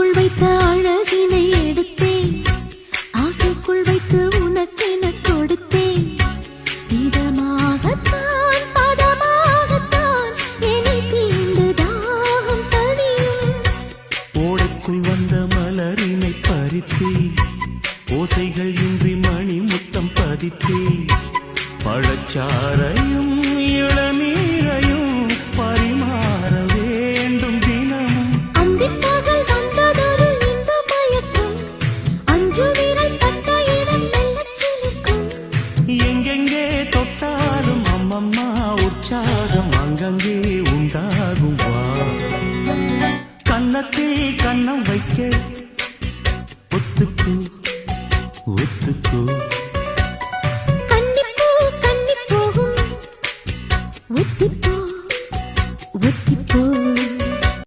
ஆசைக்குள் வைத்த அழகினை எடுத்தேன், ஆசைக்குள் வைத்து உனக்கென கொடுத்தேன். இதமாகத்தான் பதமாகத்தான் என்னை தீண்டு தாகம் தணியும். ஓடைக்குள் வந்த மலரினை பறித்தேன், ஓசைகள் இன்றி மணி முத்தம் பதித்தேன். பழச்சாரையும் இளநீரையும் பரிமாற வேண்டும் தினமும். அந்திப்பகல் வந்ததொரு இன்ப மயக்கம், அஞ்சு விரல் பட்ட இடம் மெல்லச் சிலிர்க்கும். எங்கெங்கே தொட்டாலும் அம்மம்மா உற்சாகம் அங்கங்கே உண்டாகும். வா கன்னத்தில் கன்னம் வைக்க